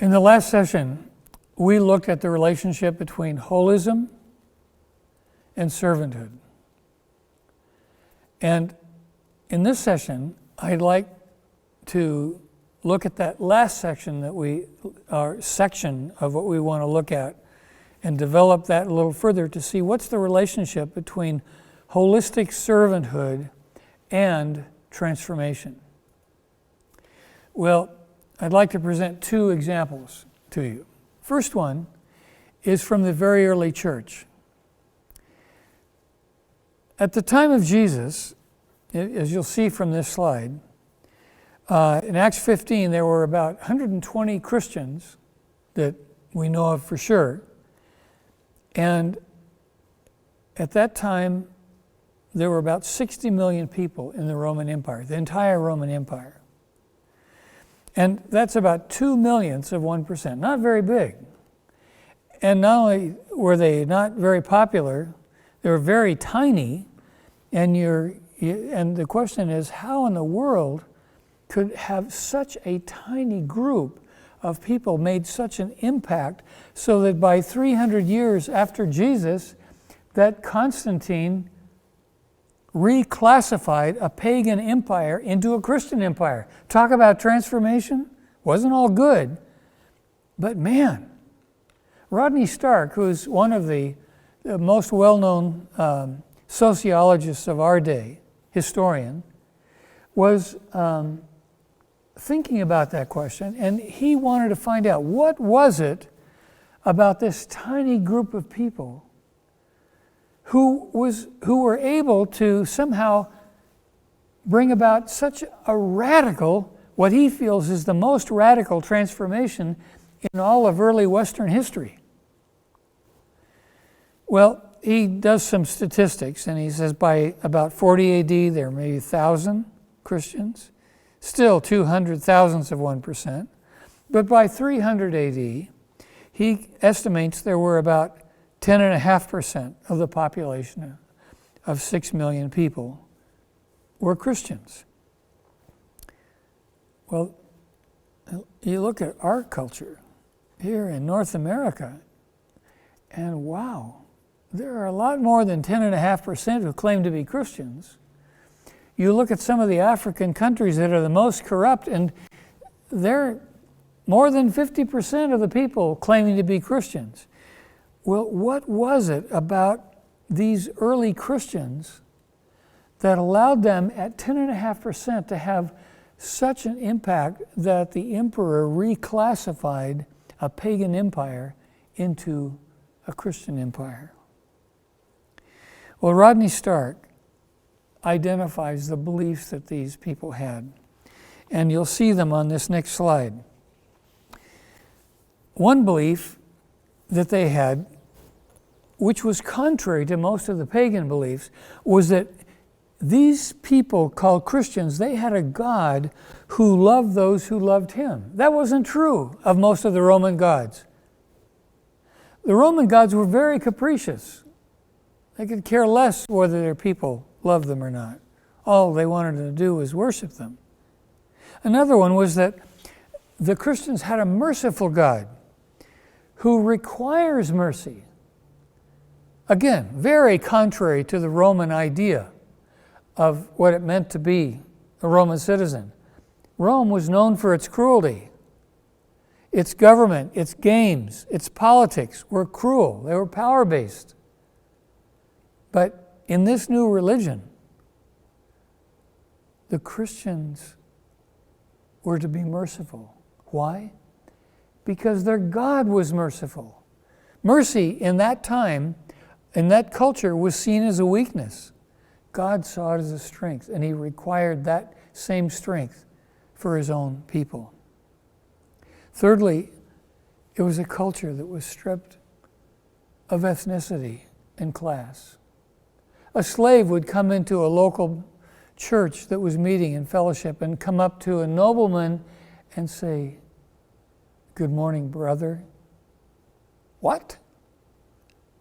In the last session, we looked at the relationship between holism and servanthood. And in this session, I'd like to look at that last section section of what we want to look at and develop that a little further to see what's the relationship between holistic servanthood and transformation. Well, I'd like to present two examples to you. First one is from the very early church. At the time of Jesus, as you'll see from this slide, in Acts 15 there were about 120 Christians that we know of for sure. And at that time, there were about 60 million people in the Roman Empire, the entire Roman Empire. And that's about 2/millionths of 1%, not very big. And not only were they not very popular, they were very tiny. And the question is, how in the world could have such a tiny group of people made such an impact so that by 300 years after Jesus, that Constantine reclassified a pagan empire into a Christian empire. Talk about transformation. Wasn't all good, but man, Rodney Stark, who's one of the most well-known sociologists of our day, historian, was thinking about that question, and he wanted to find out what was it about this tiny group of people who were able to somehow bring about such a radical, what he feels is the most radical transformation in all of early Western history. Well, he does some statistics, and he says by about 40 AD, there are maybe 1,000 Christians, still 200,000ths of 1%. But by 300 AD, he estimates there were about 10.5% of the population of 6 million people were Christians. Well, you look at our culture here in North America, and wow, there are a lot more than 10.5% who claim to be Christians. You look at some of the African countries that are the most corrupt, and they're more than 50% of the people claiming to be Christians. Well, what was it about these early Christians that allowed them at 10.5% to have such an impact that the emperor reclassified a pagan empire into a Christian empire? Well, Rodney Stark identifies the beliefs that these people had, and you'll see them on this next slide. One belief that they had, which was contrary to most of the pagan beliefs, was that these people called Christians, they had a God who loved those who loved him. That wasn't true of most of the Roman gods. The Roman gods were very capricious. They could care less whether their people loved them or not. All they wanted to do was worship them. Another one was that the Christians had a merciful God who requires mercy. Again, very contrary to the Roman idea of what it meant to be a Roman citizen. Rome was known for its cruelty. Its government, its games, its politics were cruel. They were power-based. But in this new religion, the Christians were to be merciful. Why? Because their God was merciful. Mercy in that time, in that culture, was seen as a weakness. God saw it as a strength, and he required that same strength for his own people. Thirdly, it was a culture that was stripped of ethnicity and class. A slave would come into a local church that was meeting in fellowship and come up to a nobleman and say, "Good morning, brother." "What?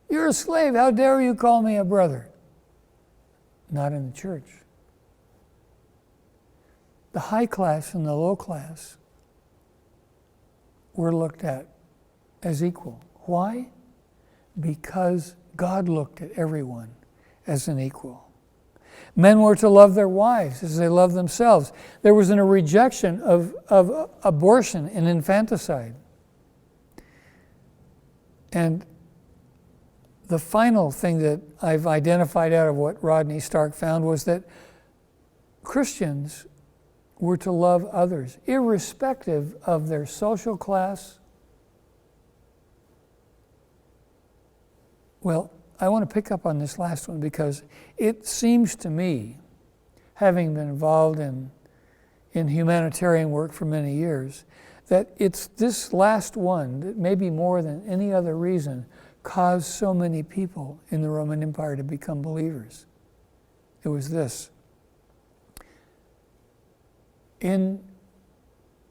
You're a slave. How dare you call me a brother?" Not in the church. The high class and the low class were looked at as equal. Why? Because God looked at everyone as an equal. Men were to love their wives as they love themselves. There was a rejection of abortion and infanticide. And the final thing that I've identified out of what Rodney Stark found was that Christians were to love others, irrespective of their social class. Well, I want to pick up on this last one because it seems to me, having been involved in humanitarian work for many years, that it's this last one that maybe more than any other reason caused so many people in the Roman Empire to become believers. It was this. In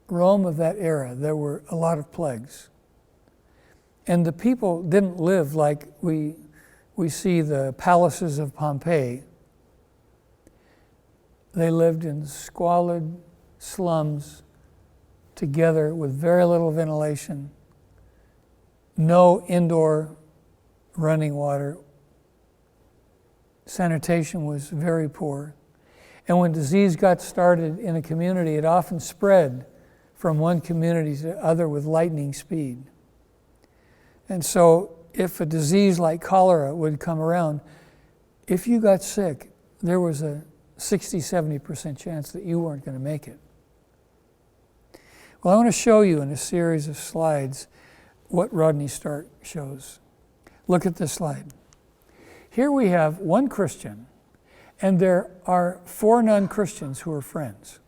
Rome of that era, there were a lot of plagues. And the people didn't live like we see the palaces of Pompeii. They lived in squalid slums together with very little ventilation, no indoor running water. Sanitation was very poor. And when disease got started in a community, it often spread from one community to the other with lightning speed. And so if a disease like cholera would come around, if you got sick, there was a 60-70% chance that you weren't going to make it. Well, I want to show you in a series of slides what Rodney Stark shows. Look at this slide. Here we have one Christian, and there are 4 non-Christians who are friends.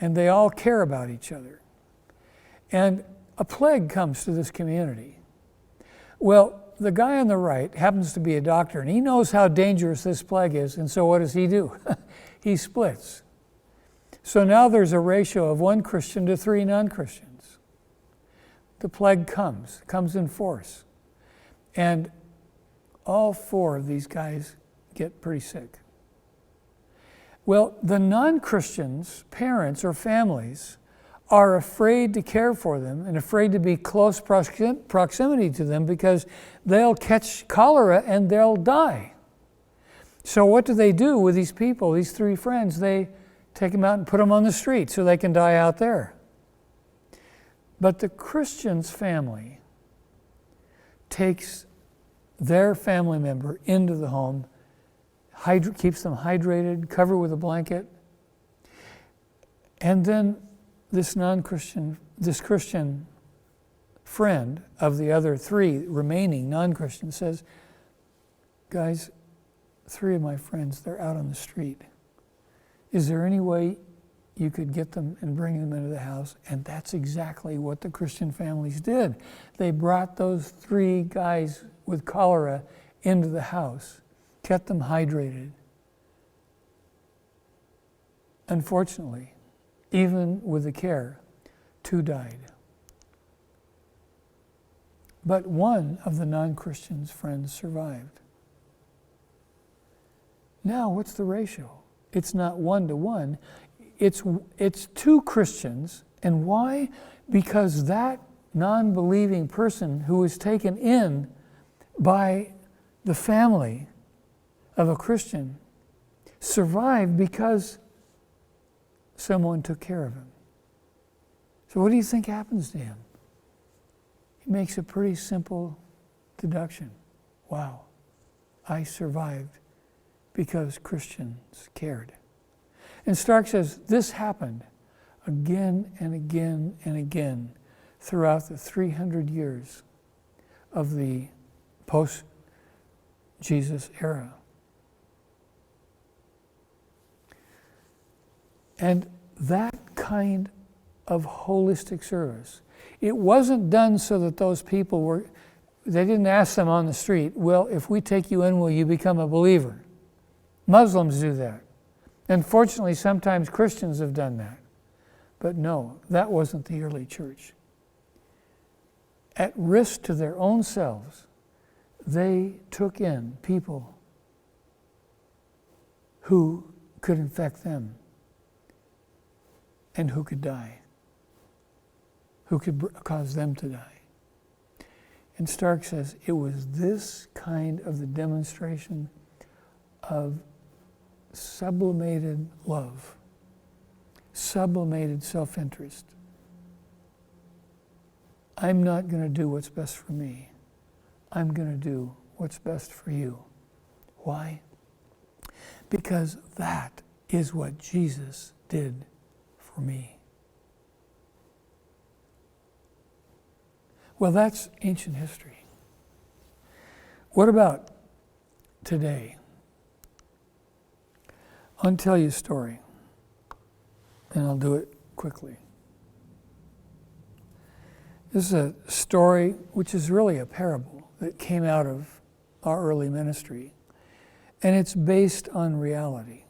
And they all care about each other. And a plague comes to this community. Well, the guy on the right happens to be a doctor, and he knows how dangerous this plague is, and so what does he do? He splits. So now there's a ratio of 1 Christian to 3 non-Christians. The plague comes in force. And all 4 of these guys get pretty sick. Well, the non-Christians, parents or families, are afraid to care for them and afraid to be close proximity to them because they'll catch cholera and they'll die. So what do they do with these people, these 3 friends? They take them out and put them on the street so they can die out there. But the Christian's family takes their family member into the home, keeps them hydrated, covered with a blanket, and then this Christian friend of the other 3 remaining non-Christians says, guys, 3 of my friends, they're out on the street. Is there any way you could get them and bring them into the house? And that's exactly what the Christian families did. They brought those 3 guys with cholera into the house, kept them hydrated. Unfortunately, even with the care, 2 died. But one of the non-Christian's friends survived. Now, what's the ratio? It's not 1 to 1. It's 2 Christians. And why? Because that non-believing person who was taken in by the family of a Christian survived because someone took care of him. So what do you think happens to him? He makes a pretty simple deduction. Wow, I survived because Christians cared. And Stark says this happened again and again and again throughout the 300 years of the post-Jesus era. And that kind of holistic service, it wasn't done so that those people they didn't ask them on the street, well, if we take you in, will you become a believer? Muslims do that. Unfortunately, sometimes Christians have done that. But no, that wasn't the early church. At risk to their own selves, they took in people who could infect them and who could die. who could cause them to die. And Stark says it was this kind of the demonstration of sublimated love, sublimated self-interest. I'm not going to do what's best for me. I'm going to do what's best for you. Why? Because that is what Jesus did for me. Well, that's ancient history. What about today? I'll tell you a story, and I'll do it quickly. This is a story which is really a parable that came out of our early ministry, and it's based on reality.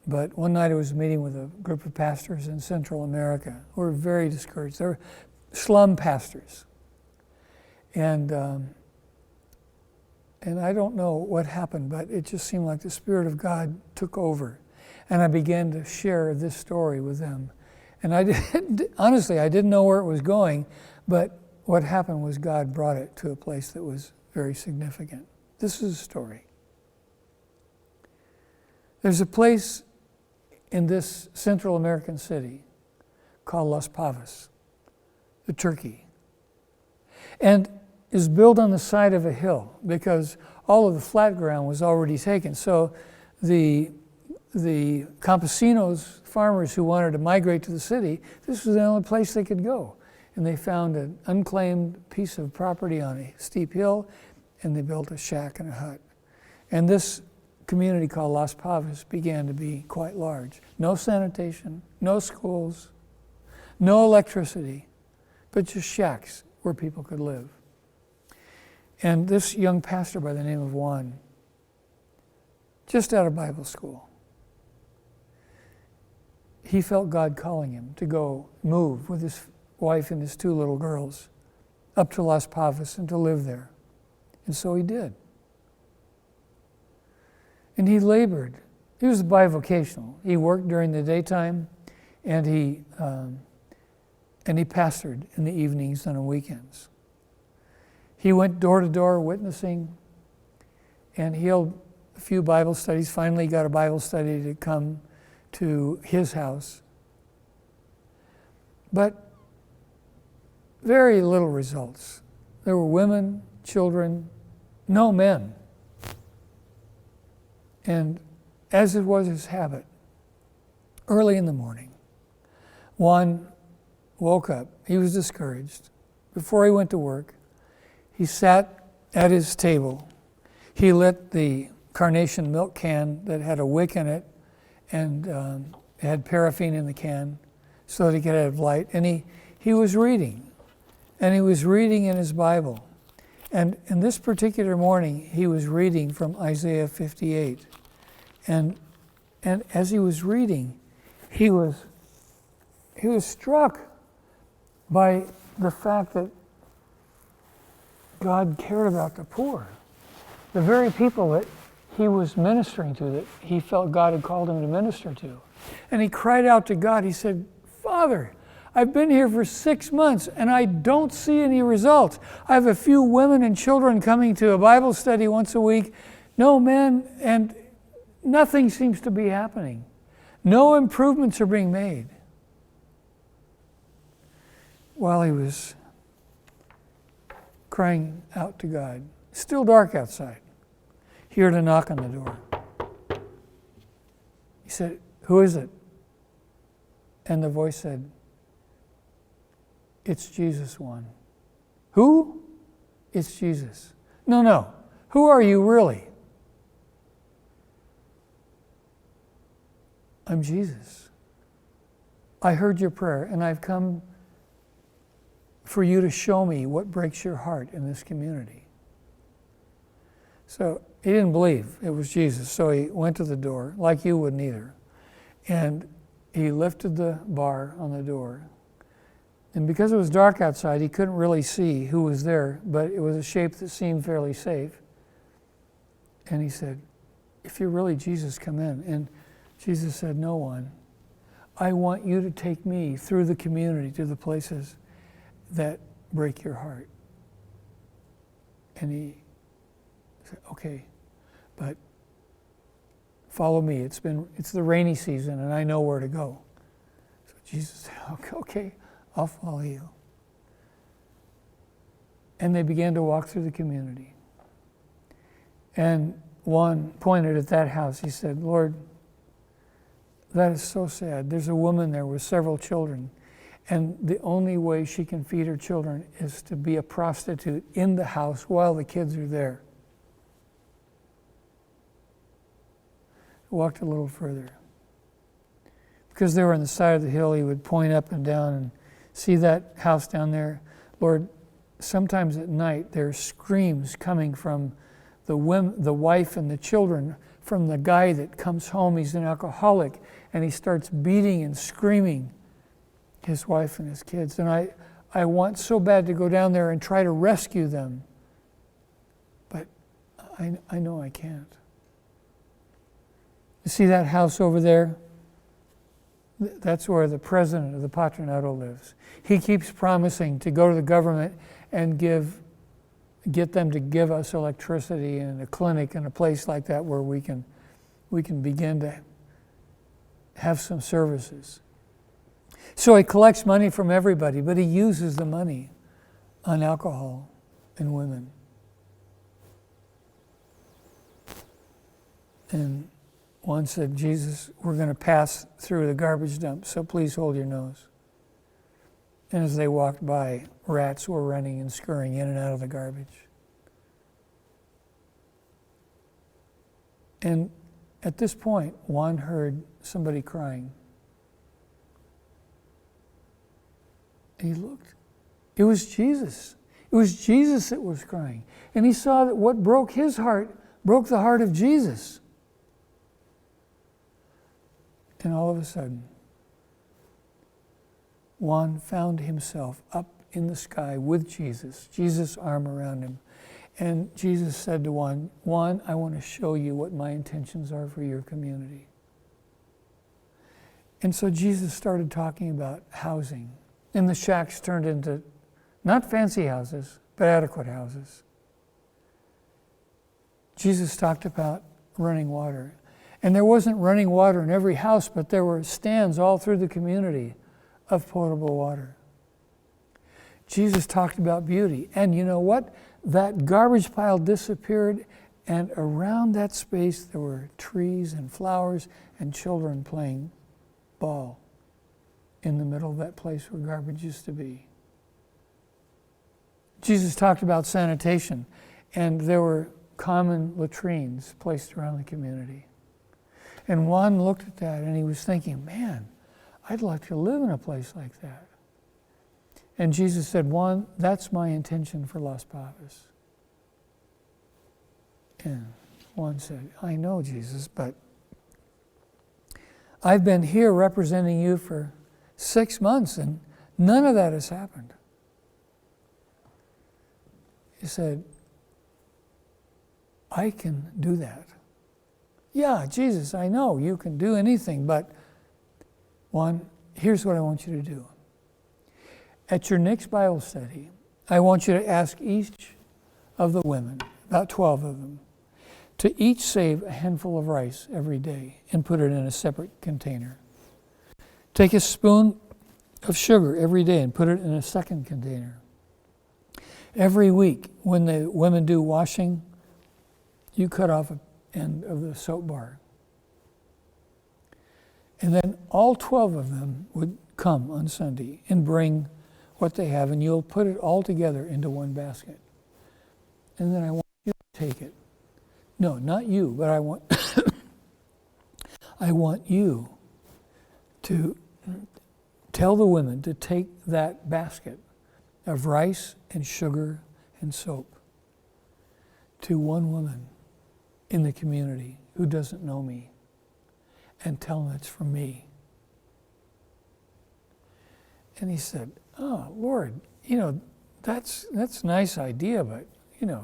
But one night I was meeting with a group of pastors in Central America who were very discouraged. They were slum pastors. And I don't know what happened, but it just seemed like the Spirit of God took over. And I began to share this story with them. And honestly, I didn't know where it was going, but what happened was God brought it to a place that was very significant. This is a story. There's a place in this Central American city called Las Pavas, the Turkey, and is built on the side of a hill because all of the flat ground was already taken. So the campesinos, farmers who wanted to migrate to the city, this was the only place they could go. And they found an unclaimed piece of property on a steep hill, and they built a shack and a hut. And this community called Las Pavas began to be quite large. No sanitation, no schools, no electricity, but just shacks where people could live. And this young pastor by the name of Juan, just out of Bible school, he felt God calling him to go move with his wife and his 2 little girls up to Las Pavas and to live there. And so he did. And he labored. He was bivocational. He worked during the daytime, and he pastored in the evenings and on weekends. He went door to door witnessing, and he held a few Bible studies. Finally, got a Bible study to come to his house. But very little results. There were women, children, no men. And as it was his habit, early in the morning, Juan woke up. He was discouraged. Before he went to work, he sat at his table. He lit the carnation milk can that had a wick in it, and it had paraffin in the can so that he could have light. And he was reading, and he was reading in his Bible. And in this particular morning, he was reading from Isaiah 58. And as he was reading, he was struck by the fact that God cared about the poor. The very people that he was ministering to, that he felt God had called him to minister to. And he cried out to God. He said, "Father, I've been here for 6 months and I don't see any results. I have a few women and children coming to a Bible study once a week, no men, and nothing seems to be happening. No improvements are being made." While he was crying out to God, still dark outside, he heard a knock on the door. He said, "Who is it?" And the voice said, "It's Jesus, Juan." "Who?" "It's Jesus." No. Who are you really?" "I'm Jesus. I heard your prayer, and I've come for you to show me what breaks your heart in this community." So he didn't believe it was Jesus, so he went to the door, like you wouldn't either, and he lifted the bar on the door. And because it was dark outside, he couldn't really see who was there, but it was a shape that seemed fairly safe. And he said, "If you're really Jesus, come in." And Jesus said, "No one. I want you to take me through the community to the places that break your heart. And he said, okay, but follow me. It's the rainy season and I know where to go. So Jesus said, okay, I'll follow you. And they began to walk through the community. And Juan pointed at that house. He said, Lord, that is so sad. There's a woman there with several children, and the only way she can feed her children is to be a prostitute in the house while the kids are there. He walked a little further. Because they were on the side of the hill, he would point up and down and see that house down there. Lord, sometimes at night there's screams coming from the wife and the children, from the guy that comes home. He's an alcoholic, and he starts beating and screaming his wife and his kids. And I want so bad to go down there and try to rescue them, but I know I can't. You see that house over there? That's where the president of the Patronato lives. He keeps promising to go to the government and get them to give us electricity and a clinic and a place like that where we can begin to have some services. So he collects money from everybody, but he uses the money on alcohol and women. And one said, Jesus, we're going to pass through the garbage dump, so please hold your nose. And as they walked by, rats were running and scurrying in and out of the garbage. And at this point, Juan heard somebody crying. And he looked. It was Jesus. It was Jesus that was crying. And he saw that what broke his heart broke the heart of Jesus. And all of a sudden, Juan found himself up in the sky with Jesus, Jesus' arm around him. And Jesus said to Juan, I want to show you what my intentions are for your community. And so Jesus started talking about housing. And the shacks turned into not fancy houses, but adequate houses. Jesus talked about running water. And there wasn't running water in every house, but there were stands all through the community of potable water. Jesus talked about beauty. And you know what? That garbage pile disappeared, and around that space there were trees and flowers and children playing ball in the middle of that place where garbage used to be. Jesus talked about sanitation, and there were common latrines placed around the community. And Juan looked at that and he was thinking, man, I'd like to live in a place like that. And Jesus said, Juan, that's my intention for Las Pavas. And Juan said, I know, Jesus, but I've been here representing you for 6 months and none of that has happened. He said, I can do that. Yeah, Jesus, I know you can do anything, but Juan, here's what I want you to do. At your next Bible study, I want you to ask each of the women, about 12 of them, to each save a handful of rice every day and put it in a separate container. Take a spoon of sugar every day and put it in a second container. Every week, when the women do washing, you cut off an end of the soap bar. And then all 12 of them would come on Sunday and bring what they have, and you'll put it all together into one basket. And then I want you to take it. No, not you, but I want I want you to tell the women to take that basket of rice and sugar and soap to one woman in the community who doesn't know me and tell them it's from me. And he said, oh, Lord, that's a nice idea, but,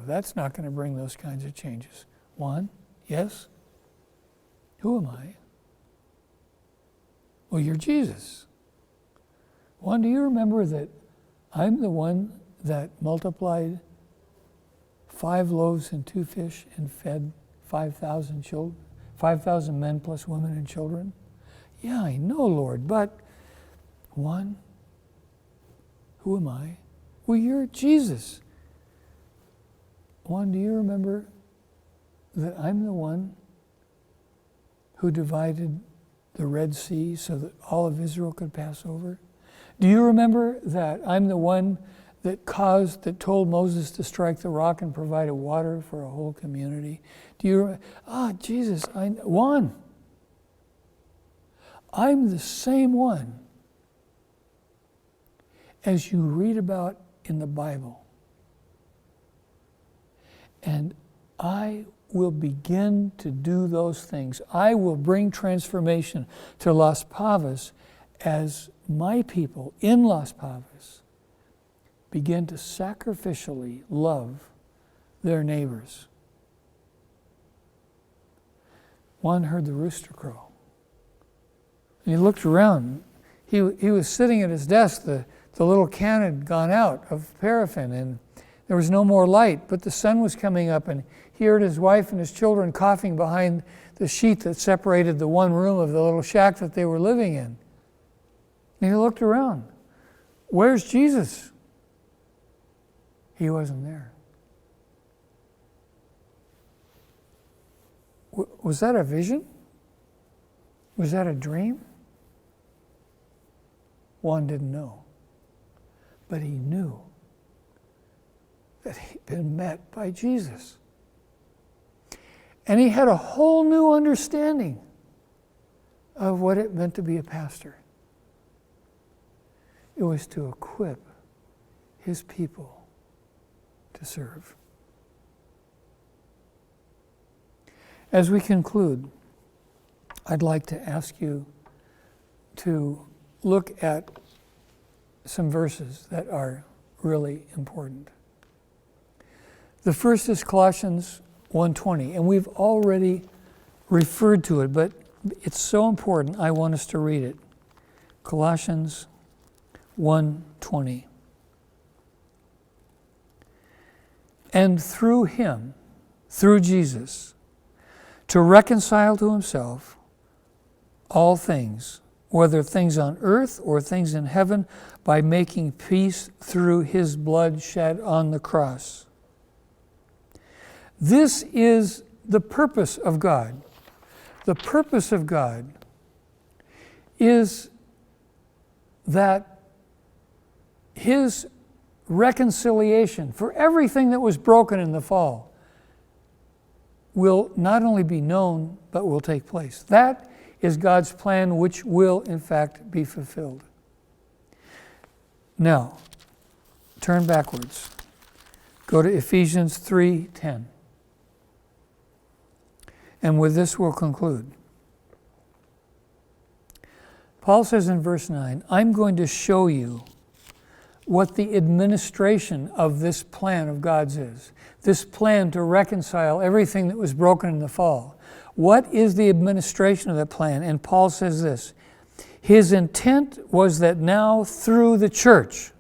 that's not going to bring those kinds of changes. Juan, yes? Who am I? Well, you're Jesus. Juan, do you remember that I'm the one that multiplied 5 loaves and 2 fish and fed 5,000 children, 5,000 men plus women and children? Yeah, I know, Lord, but Juan, who am I? Well, you're Jesus. Juan, do you remember that I'm the one who divided the Red Sea so that all of Israel could pass over? Do you remember that I'm the one that told Moses to strike the rock and provided water for a whole community? Do you Jesus, Juan, I'm the same one as you read about in the Bible. And I will begin to do those things. I will bring transformation to Las Pavas as my people in Las Pavas begin to sacrificially love their neighbors. Juan heard the rooster crow. And he looked around. He was sitting at his desk. The little can had gone out of paraffin, and there was no more light, but the sun was coming up, and he heard his wife and his children coughing behind the sheet that separated the one room of the little shack that they were living in. And he looked around. Where's Jesus? He wasn't there. Was that a vision? Was that a dream? Juan didn't know. But he knew that he'd been met by Jesus. And he had a whole new understanding of what it meant to be a pastor. It was to equip his people to serve. As we conclude, I'd like to ask you to look at some verses that are really important. The first is Colossians 1:20, and we've already referred to it, but it's so important, I want us to read it. Colossians 1:20. And through him, through Jesus, to reconcile to himself all things, whether things on earth or things in heaven, by making peace through his blood shed on the cross. This is the purpose of God. The purpose of God is that his reconciliation for everything that was broken in the fall will not only be known, but will take place. That is God's plan, which will, in fact, be fulfilled. Now, turn backwards. Go to Ephesians 3:10. And with this, we'll conclude. Paul says in verse 9, I'm going to show you what the administration of this plan of God's is. This plan to reconcile everything that was broken in the fall. What is the administration of that plan? And Paul says this, his intent was that now through the church,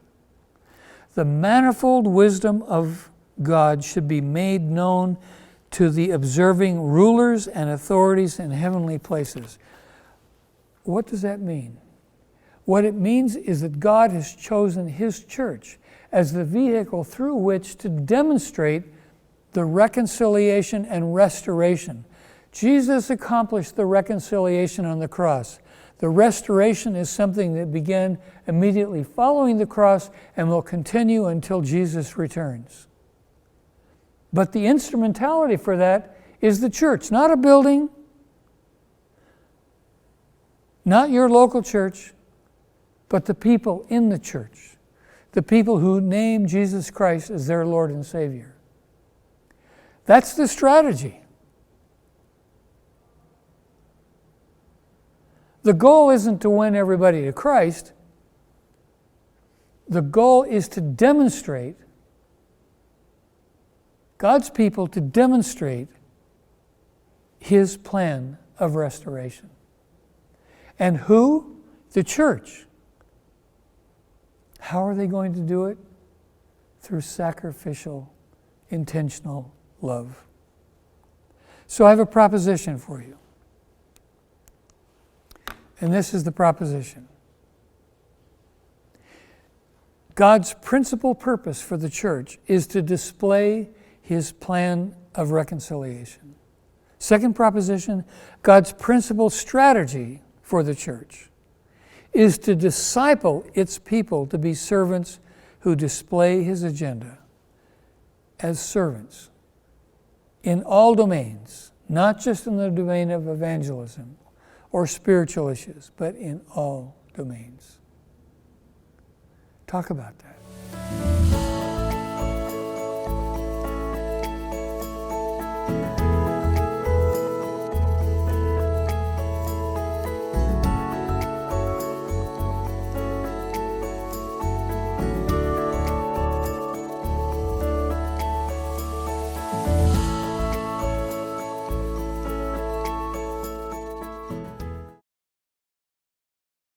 the manifold wisdom of God should be made known to the observing rulers and authorities in heavenly places. What does that mean? What it means is that God has chosen his church as the vehicle through which to demonstrate the reconciliation and restoration. Jesus accomplished the reconciliation on the cross. The restoration is something that began immediately following the cross and will continue until Jesus returns. But the instrumentality for that is the church, not a building, not your local church, but the people in the church, the people who name Jesus Christ as their Lord and Savior. That's the strategy. The goal isn't to win everybody to Christ. The goal is to demonstrate, God's people to demonstrate his plan of restoration. And who the church. How are they going to do it? Through sacrificial, intentional love. So I have a proposition for you. And this is the proposition. God's principal purpose for the church is to display His plan of reconciliation. Second proposition, God's principal strategy for the church is to disciple its people to be servants who display His agenda as servants in all domains, not just in the domain of evangelism or spiritual issues, but in all domains. Talk about that.